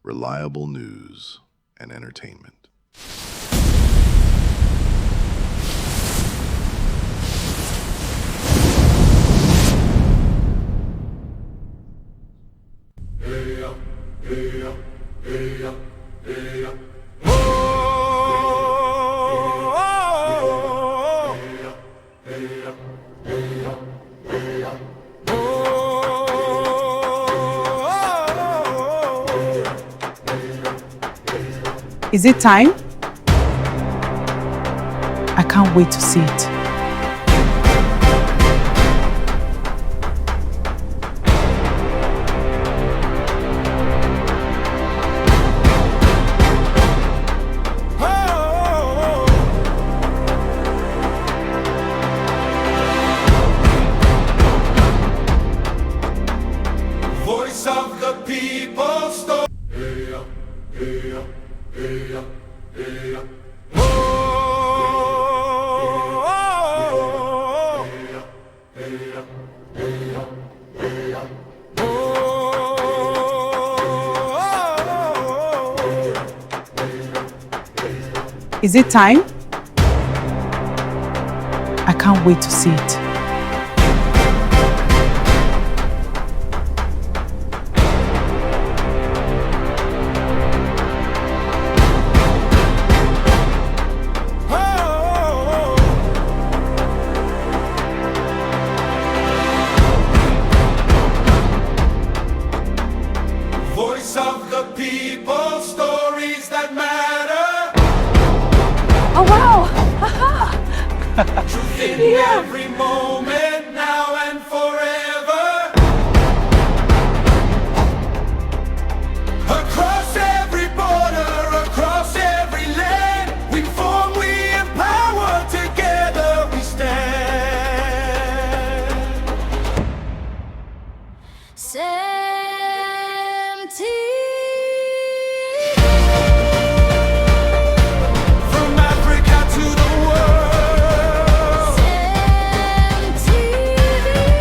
reliable news and entertainment. Is it time? I can't wait to see it. Voice of the people, story. Is it time? I can't wait to see it. Voice of the people, stories that matter. Oh wow! Truth in every moment, now and forever. Across every border, across every land, we form, we empower, together we stand. From Africa to the world,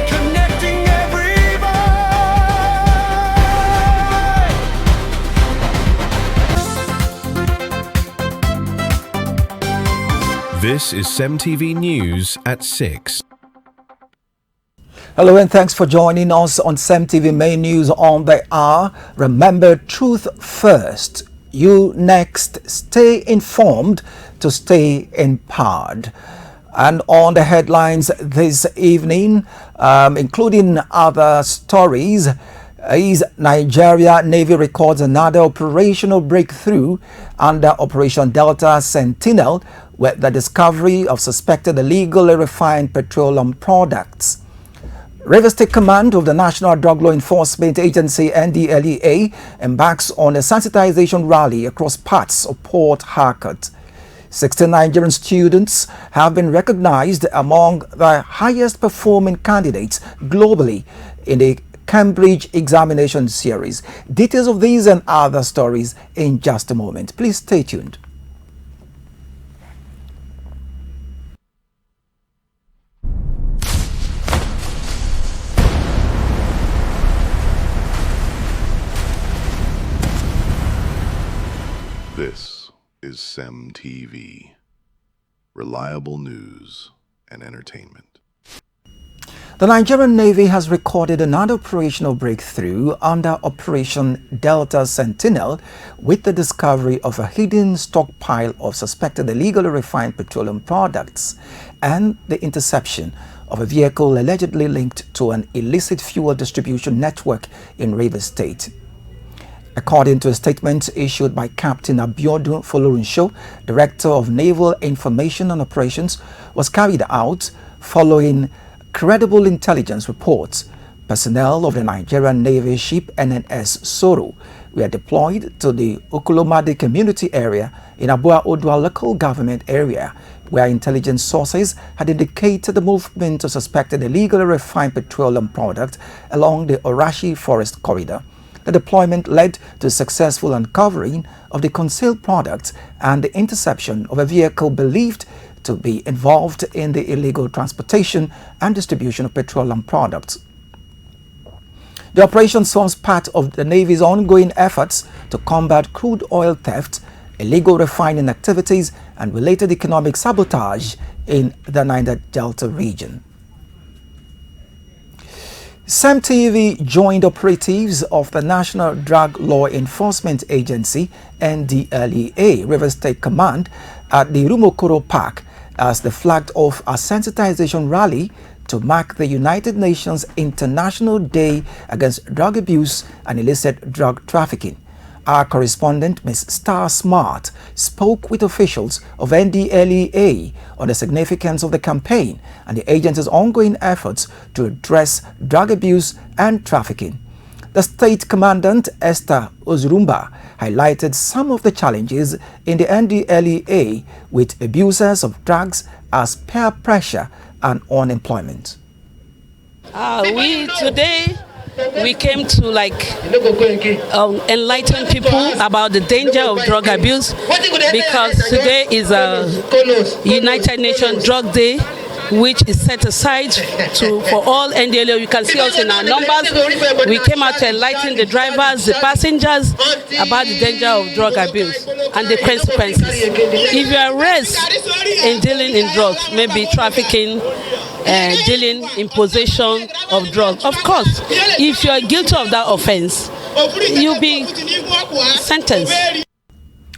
connecting every voice. This is CEMTV News at 6. Hello and thanks for joining us on CEMTV Main News on the hour. Remember, truth first. You next. Stay informed to stay empowered. And on the headlines this evening, including other stories, is Nigeria Navy records another operational breakthrough under Operation Delta Sentinel with the discovery of suspected illegally refined petroleum products. Rivers State Command of the National Drug Law Enforcement Agency NDLEA embarks on a sensitization rally across parts of Port Harcourt. 16 Nigerian students have been recognized among the highest performing candidates globally in the Cambridge examination series. Details of these and other stories in just a moment. Please stay tuned. This is CEMTV, reliable news and entertainment. The Nigerian Navy has recorded another operational breakthrough under Operation Delta Sentinel with the discovery of a hidden stockpile of suspected illegally refined petroleum products and the interception of a vehicle allegedly linked to an illicit fuel distribution network in Rivers State. According to a statement issued by Captain Abiodun Folorunsho, Director of Naval Information and Operations, was carried out following credible intelligence reports. Personnel of the Nigerian Navy ship NNS Soro were deployed to the Okolomade community area in Abua Odua local government area, where intelligence sources had indicated the movement of suspected illegally refined petroleum products along the Orashi Forest Corridor. The deployment led to successful uncovering of the concealed products and the interception of a vehicle believed to be involved in the illegal transportation and distribution of petroleum products. The operation forms part of the Navy's ongoing efforts to combat crude oil theft, illegal refining activities, and related economic sabotage in the Niger Delta region. CEMTV joined operatives of the National Drug Law Enforcement Agency (NDLEA) River State Command at the Rumokoro Park as they flagged off a sensitization rally to mark the United Nations International Day Against Drug Abuse and Illicit Drug Trafficking. Our correspondent, Ms. Star Smart, spoke with officials of NDLEA on the significance of the campaign and the agency's ongoing efforts to address drug abuse and trafficking. The State Commandant, Esther Ozurumba, highlighted some of the challenges in the NDLEA with abusers of drugs as peer pressure and unemployment. We came to enlighten people about the danger of drug abuse, because today is a United Nations Drug Day, which is set aside for all NDLEA. You can see us in our numbers. We came out to enlighten the drivers, the passengers about the danger of drug abuse and the consequences. If you are arrested in dealing in drugs, maybe trafficking, dealing in possession of drugs, of course, if you are guilty of that offense, you'll be sentenced.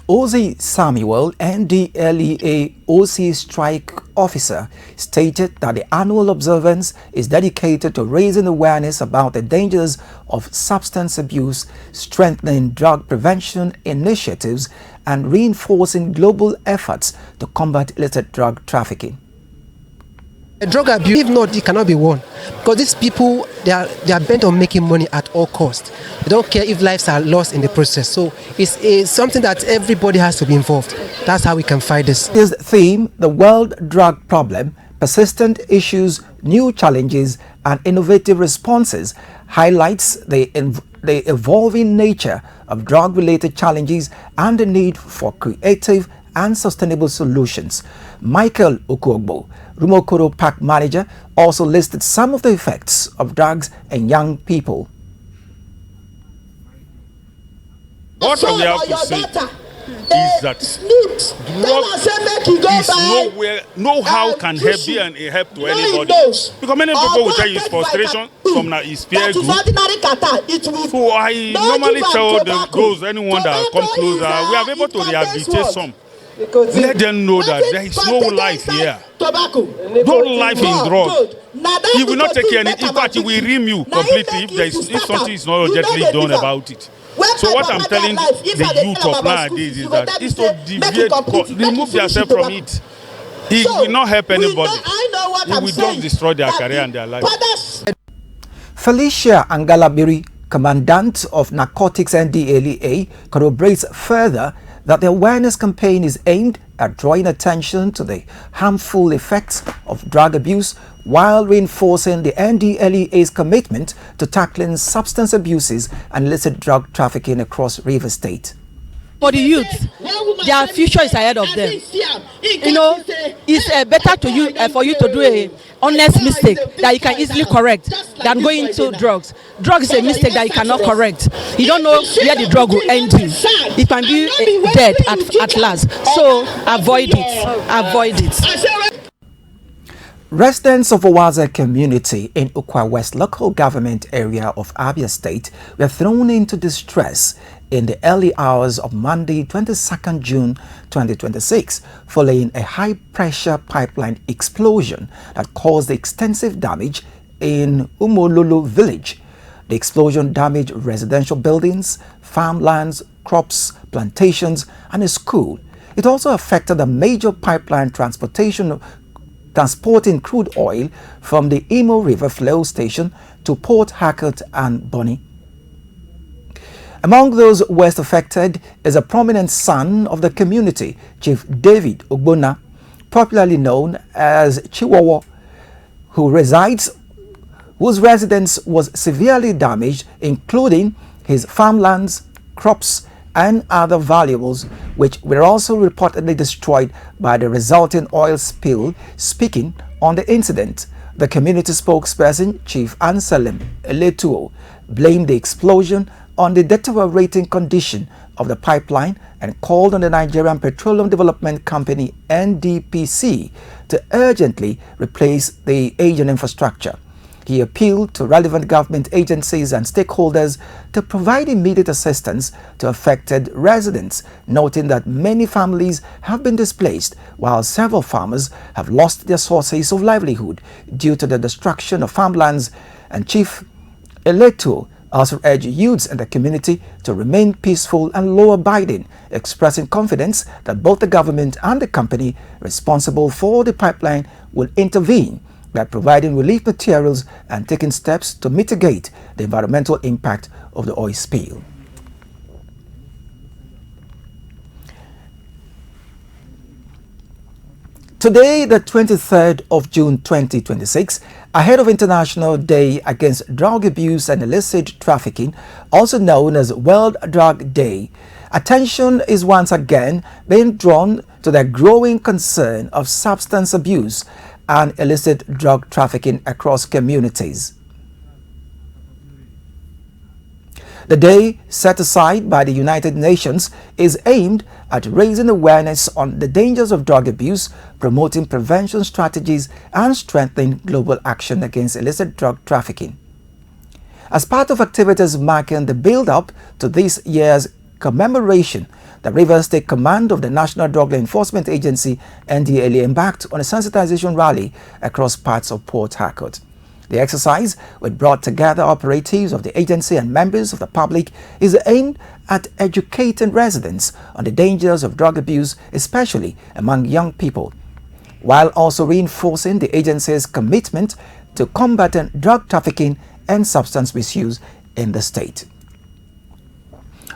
Ozzy Samuel, NDLEA OC Strike Officer, stated that the annual observance is dedicated to raising awareness about the dangers of substance abuse, strengthening drug prevention initiatives, and reinforcing global efforts to combat illicit drug trafficking. Drug abuse, if not, it cannot be won, because these people, they are bent on making money at all costs. They don't care if lives are lost in the process. So it's something that everybody has to be involved. That's how we can fight this. This theme, the world drug problem, persistent issues, new challenges, and innovative responses, highlights the evolving nature of drug-related challenges and the need for creative and sustainable solutions. Michael Okuogbo, Rumokoro Park manager, also listed some of the effects of drugs in young people. What we have to say is that drug is nowhere, no how can help be a help to anybody. Because many people will tell you it's frustration, some now is fear group. So I normally tell those anyone that come closer, we are able to rehabilitate some. Let them know that there is no life here. No life in drug. He will not take any. In fact, he will ream you completely if something is not urgently done about it. So what I'm telling the youth of nowadays is that is to deviate, remove themselves from it. It will not help anybody. It will just destroy their career and their life. Felicia Angalabiri, Commandant of Narcotics NDLEA, corroborates further that the awareness campaign is aimed at drawing attention to the harmful effects of drug abuse while reinforcing the NDLEA's commitment to tackling substance abuses and illicit drug trafficking across River State. For the youth, their future is ahead of them. You know, it's better to you for you to do a honest mistake that you can easily correct than going into drugs. Drugs is a mistake that you cannot correct. You don't know where the drug will end you. It can be dead at last. So avoid it. Avoid it. Residents of Owaza community in Ukwa West local government area of Abia State were thrown into distress in the early hours of Monday, 22nd June 2026, following a high-pressure pipeline explosion that caused extensive damage in Umololo village. The explosion damaged residential buildings, farmlands, crops, plantations, and a school. It also affected a major pipeline transporting crude oil from the Imo River flow station to Port Harcourt and Bonny. Among those worst affected is a prominent son of the community, Chief David Ogbonna, popularly known as Chihuahua, whose residence was severely damaged, including his farmlands, crops, and other valuables, which were also reportedly destroyed by the resulting oil spill. Speaking on the incident, the community spokesperson, Chief Anselm Eletuo, blamed the explosion on the deteriorating condition of the pipeline and called on the Nigerian Petroleum Development Company (NDPC) to urgently replace the aging infrastructure. He appealed to relevant government agencies and stakeholders to provide immediate assistance to affected residents, noting that many families have been displaced while several farmers have lost their sources of livelihood due to the destruction of farmlands. And Chief Eleto also urged youths in the community to remain peaceful and law-abiding, expressing confidence that both the government and the company responsible for the pipeline will intervene by providing relief materials and taking steps to mitigate the environmental impact of the oil spill. Today, the 23rd of June 2026, ahead of International Day Against Drug Abuse and Illicit Trafficking, also known as World Drug Day, attention is once again being drawn to the growing concern of substance abuse and illicit drug trafficking across communities. The day, set aside by the United Nations, is aimed at raising awareness on the dangers of drug abuse, promoting prevention strategies, and strengthening global action against illicit drug trafficking. As part of activities marking the build-up to this year's commemoration, the Rivers State Command of the National Drug Law Enforcement Agency (NDLEA) embarked on a sensitization rally across parts of Port Harcourt. The exercise, which brought together operatives of the agency and members of the public, is aimed at educating residents on the dangers of drug abuse, especially among young people, while also reinforcing the agency's commitment to combating drug trafficking and substance misuse in the state.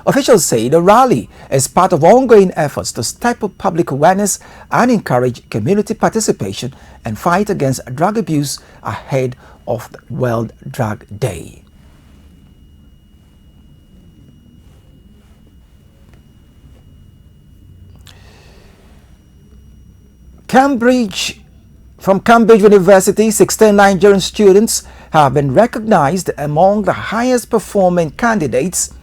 Officials say the rally is part of ongoing efforts to step up public awareness and encourage community participation and fight against drug abuse ahead of the World Drug Day. From Cambridge University, 16 Nigerian students have been recognized among the highest performing candidates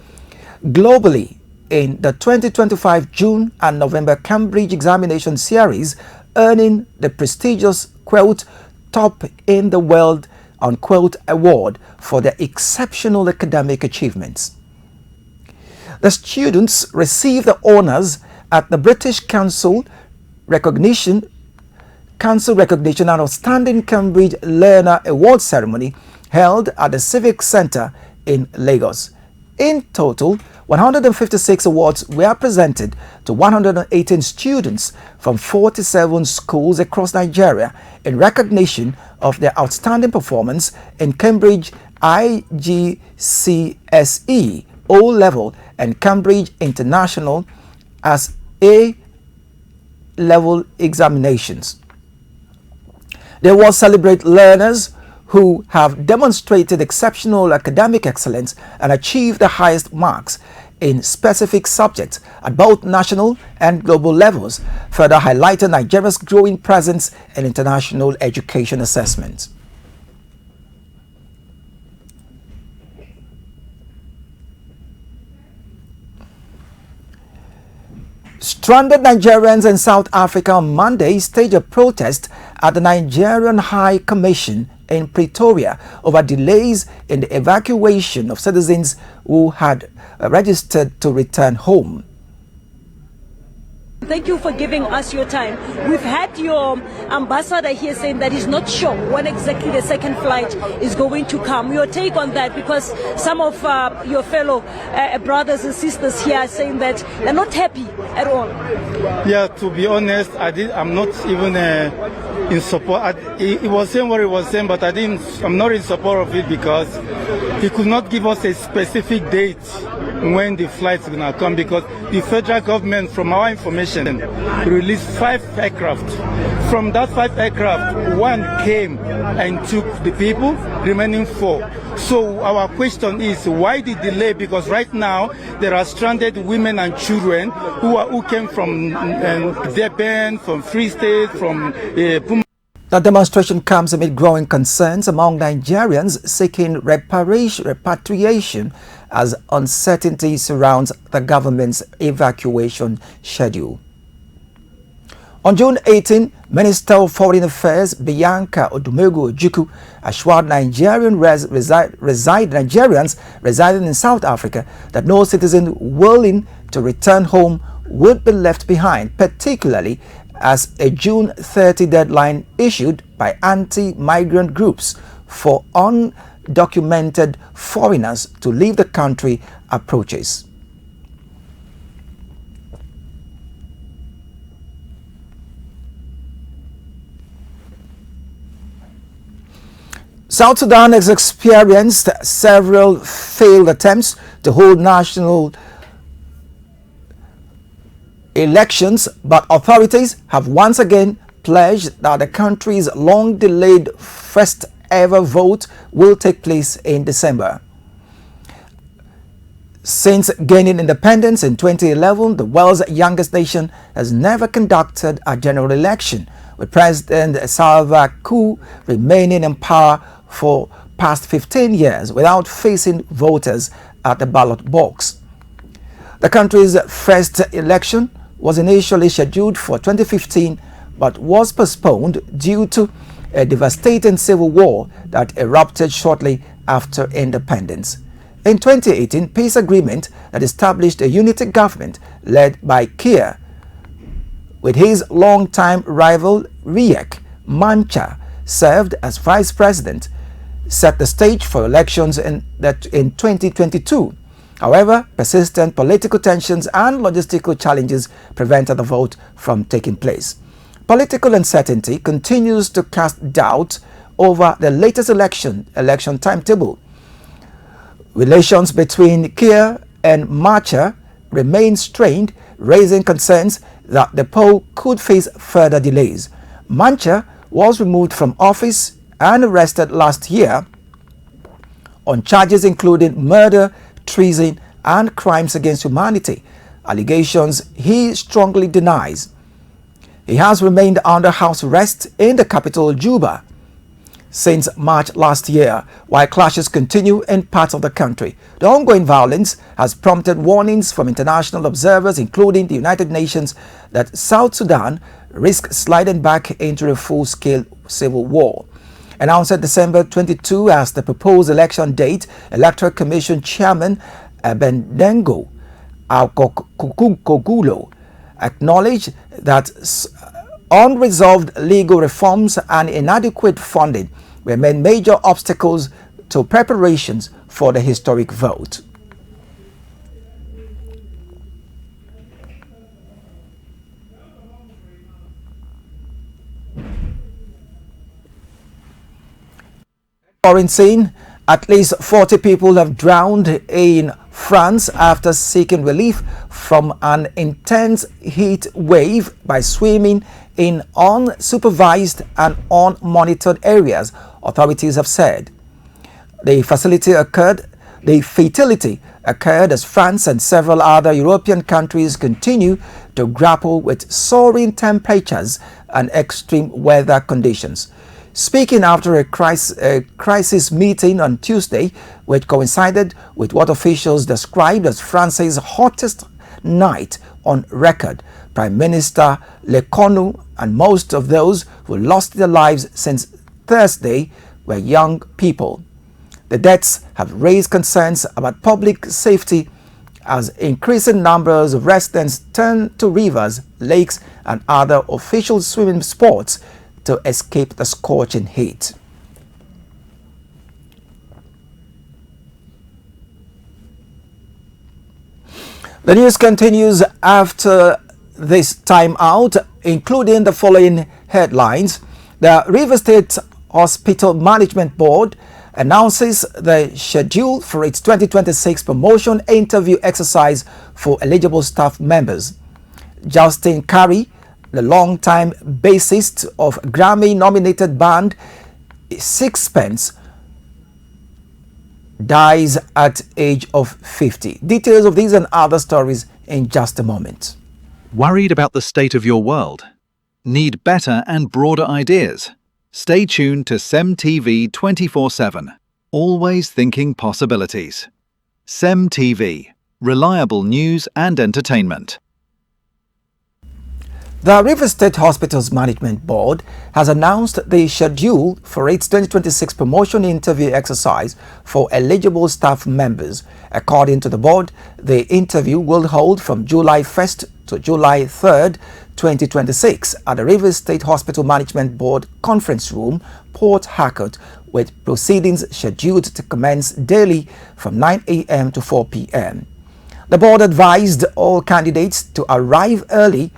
globally in the 2025 June and November Cambridge examination series, earning the prestigious quote top in the world unquote award for their exceptional academic achievements. The students received the honors at the British Council recognition and Outstanding Cambridge Learner Award ceremony held at the Civic Centre in Lagos. In total, 156 awards were presented to 118 students from 47 schools across Nigeria in recognition of their outstanding performance in Cambridge IGCSE O-Level and Cambridge International as A-Level examinations. They will celebrate learners who have demonstrated exceptional academic excellence and achieved the highest marks in specific subjects at both national and global levels, further highlighting Nigeria's growing presence in international education assessment. Stranded Nigerians in South Africa on Monday staged a protest at the Nigerian High Commission in Pretoria over delays in the evacuation of citizens who had registered to return home. Thank you for giving us your time. We've had your ambassador here saying that he's not sure when exactly the second flight is going to come. Your take on that, because some of your fellow brothers and sisters here are saying that they're not happy at all. Yeah, to be honest, I'm not even in support. He was saying what he was saying, but I'm not in support of it because he could not give us a specific date when the flight is going to come, because the federal government, from our information, released 5 aircraft. From that 5 aircraft, 1 came and took the people, remaining 4. So our question is, why the delay? Because right now there are stranded women and children who came from Durban, from Free State, from Puma. The demonstration comes amid growing concerns among Nigerians seeking repatriation as uncertainty surrounds the government's evacuation schedule. On June 18, Minister of Foreign Affairs Bianca Odumegu Ojukwu assured Nigerians residing in South Africa that no citizen willing to return home would be left behind, particularly as a June 30 deadline issued by anti-migrant groups for undocumented foreigners to leave the country approaches. South Sudan has experienced several failed attempts to hold national elections, but authorities have once again pledged that the country's long-delayed first ever vote will take place in December. Since gaining independence in 2011, the world's youngest nation has never conducted a general election, with President Salva Kiir remaining in power for past 15 years without facing voters at the ballot box. The country's first election was initially scheduled for 2015 but was postponed due to a devastating civil war that erupted shortly after independence. In 2018, peace agreement that established a unity government led by Kiir with his longtime rival Riek Machar served as vice president set the stage for elections in 2022. However, persistent political tensions and logistical challenges prevented the vote from taking place. Political uncertainty continues to cast doubt over the latest election timetable. Relations between Kiir and Machar remain strained, raising concerns that the poll could face further delays. Machar was removed from office and arrested last year on charges including murder, treason, and crimes against humanity, allegations he strongly denies. He has remained under house arrest in the capital, Juba, since March last year, while clashes continue in parts of the country. The ongoing violence has prompted warnings from international observers, including the United Nations, that South Sudan risks sliding back into a full-scale civil war. Announced December 22 as the proposed election date, Electoral Commission Chairman Bendengo Kogulo acknowledged that unresolved legal reforms and inadequate funding remain major obstacles to preparations for the historic vote. Foreign scene, at least 40 people have drowned in France after seeking relief from an intense heat wave by swimming in unsupervised and unmonitored areas, authorities have said. The fatality occurred as France and several other European countries continue to grapple with soaring temperatures and extreme weather conditions. Speaking after a crisis meeting on Tuesday, which coincided with what officials described as France's hottest night on record, Prime Minister Lecornu and most of those who lost their lives since Thursday were young people. The deaths have raised concerns about public safety as increasing numbers of residents turn to rivers, lakes, and other official swimming spots to escape the scorching heat. The news continues after this time out, including the following headlines. The River State Hospital Management Board announces the schedule for its 2026 promotion interview exercise for eligible staff members. Justin Carey, the longtime bassist of Grammy-nominated band Sixpence, dies at age of 50. Details of these and other stories in just a moment. Worried about the state of your world? Need better and broader ideas? Stay tuned to CEMTV 24/7. Always thinking possibilities. CEMTV. Reliable news and entertainment. The River State Hospitals Management Board has announced the schedule for its 2026 promotion interview exercise for eligible staff members. According to the board, the interview will hold from July 1st to July 3rd, 2026 at the River State Hospital Management Board Conference Room, Port Harcourt, with proceedings scheduled to commence daily from 9 a.m. to 4 p.m. The board advised all candidates to arrive early,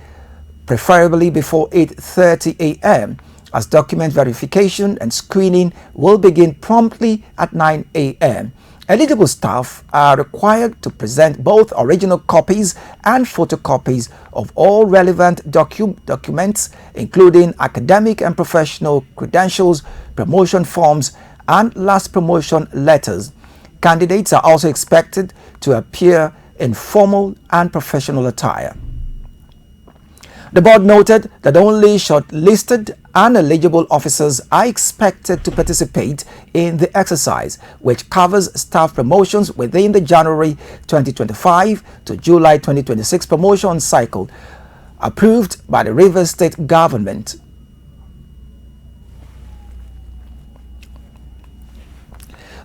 preferably before 8:30 a.m., as document verification and screening will begin promptly at 9 a.m. Eligible staff are required to present both original copies and photocopies of all relevant documents, including academic and professional credentials, promotion forms, and last promotion letters. Candidates are also expected to appear in formal and professional attire. The board noted that only shortlisted and eligible officers are expected to participate in the exercise, which covers staff promotions within the January 2025 to July 2026 promotion cycle, approved by the Rivers State government.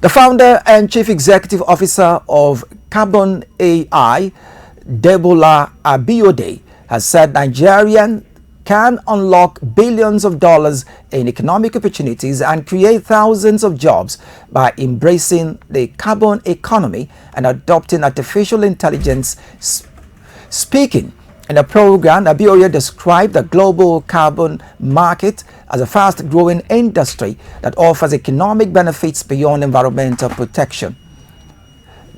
The founder and chief executive officer of Carbon AI, Debola Abiode, has said Nigerians can unlock billions of dollars in economic opportunities and create thousands of jobs by embracing the carbon economy and adopting artificial intelligence. Speaking in a program, Abiode described the global carbon market as a fast-growing industry that offers economic benefits beyond environmental protection.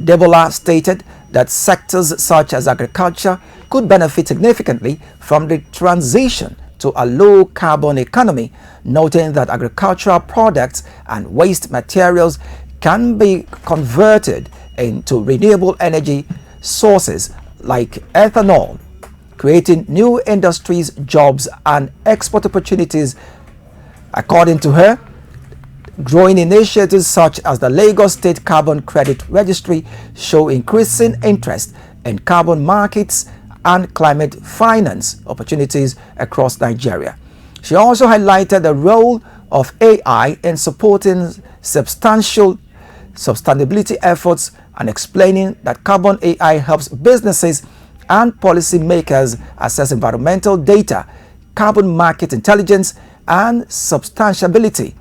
Debola stated that sectors such as agriculture could benefit significantly from the transition to a low-carbon economy, noting that agricultural products and waste materials can be converted into renewable energy sources like ethanol, creating new industries, jobs, and export opportunities. According to her, growing initiatives such as the Lagos State Carbon Credit Registry show increasing interest in carbon markets and climate finance opportunities across Nigeria. She also highlighted the role of AI in supporting sustainability efforts and explaining that carbon AI helps businesses and policymakers assess environmental data, carbon market intelligence, and substantiability,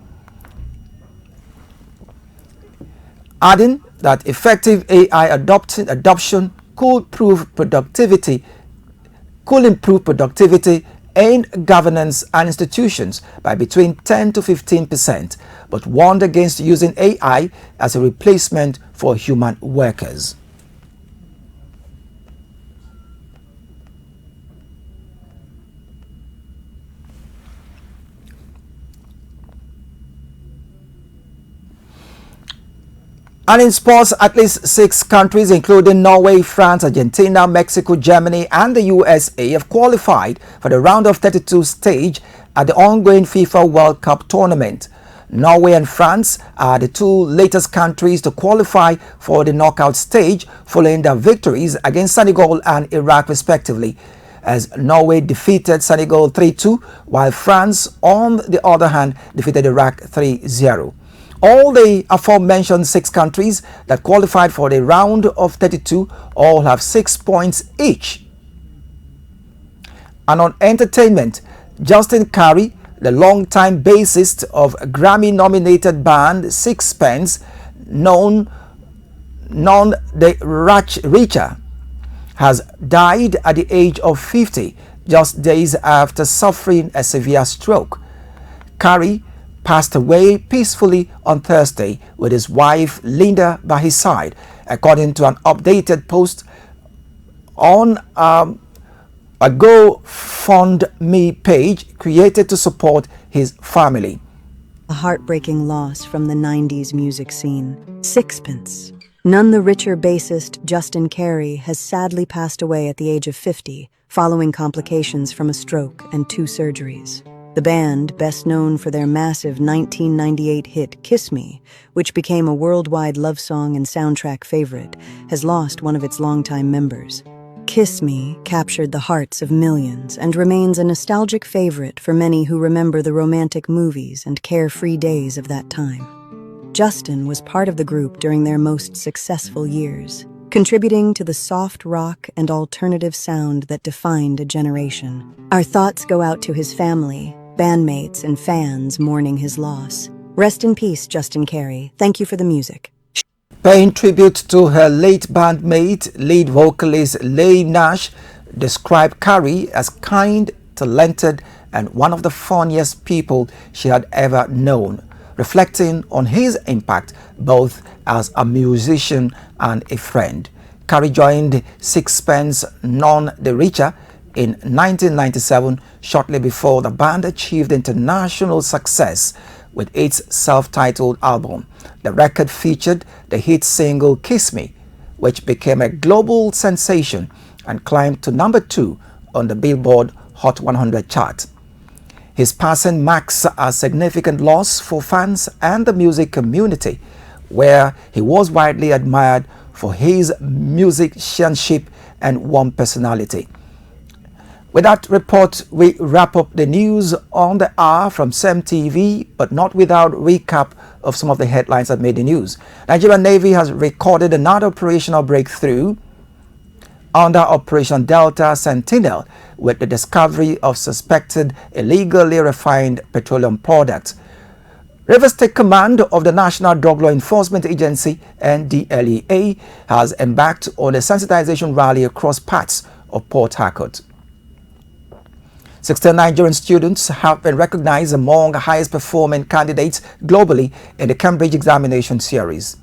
adding that effective AI adoption could improve productivity in governance and institutions by between 10 to 15%, but warned against using AI as a replacement for human workers. And in sports, at least 6 countries, including Norway, France, Argentina, Mexico, Germany, and the USA, have qualified for the round of 32 stage at the ongoing FIFA World Cup tournament. Norway and France are the 2 latest countries to qualify for the knockout stage, following their victories against Senegal and Iraq respectively, as Norway defeated Senegal 3-2, while France, on the other hand, defeated Iraq 3-0. All the aforementioned 6 countries that qualified for the round of 32 all have 6 points each. And on entertainment, Justin Curry, the longtime bassist of Grammy-nominated band Sixpence, known the Richer, has died at the age of 50, just days after suffering a severe stroke. Curry passed away peacefully on Thursday with his wife Linda by his side, according to an updated post on a GoFundMe page created to support his family. A heartbreaking loss from the 90s music scene. Sixpence. None the Richer bassist Justin Carey has sadly passed away at the age of 50 following complications from a stroke and 2 surgeries. The band, best known for their massive 1998 hit Kiss Me, which became a worldwide love song and soundtrack favorite, has lost one of its longtime members. Kiss Me captured the hearts of millions and remains a nostalgic favorite for many who remember the romantic movies and carefree days of that time. Justin was part of the group during their most successful years, contributing to the soft rock and alternative sound that defined a generation. Our thoughts go out to his family, bandmates, and fans mourning his loss. Rest in peace, Justin Carey. Thank you for the music. Paying tribute to her late bandmate, lead vocalist Leigh Nash described Carey as kind, talented, and one of the funniest people she had ever known, reflecting on his impact both as a musician and a friend. Carey joined Sixpence None the Richer in 1997, shortly before the band achieved international success with its self-titled album. The record featured the hit single Kiss Me, which became a global sensation and climbed to number 2 on the Billboard Hot 100 chart. His passing marks a significant loss for fans and the music community, where he was widely admired for his musicianship and warm personality. With that report, we wrap up the news on the hour from CEMTV, but not without recap of some of the headlines that made the news. Nigerian Navy has recorded another operational breakthrough under Operation Delta Sentinel with the discovery of suspected illegally refined petroleum products. Rivers State Command of the National Drug Law Enforcement Agency, NDLEA, has embarked on a sensitization rally across parts of Port Harcourt. 16 Nigerian students have been recognized among the highest performing candidates globally in the Cambridge examination series.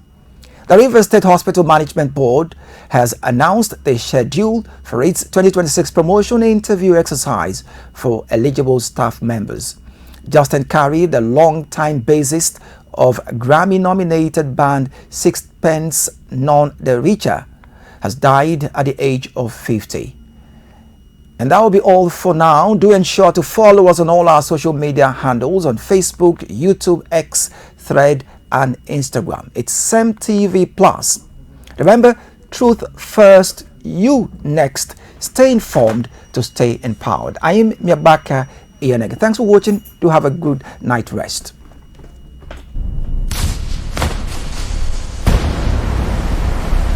The Rivers State Hospital Management Board has announced the schedule for its 2026 promotion interview exercise for eligible staff members. Justin Carey, the longtime bassist of Grammy-nominated band Sixpence None the Richer, has died at the age of 50. And that will be all for now. Do ensure to follow us on all our social media handles on Facebook, YouTube, X, Thread, and Instagram. It's CEMTVPLUS. Remember, truth first, you next. Stay informed to stay empowered. I am Miabaka Ianeg. Thanks for watching. Do have a good night rest.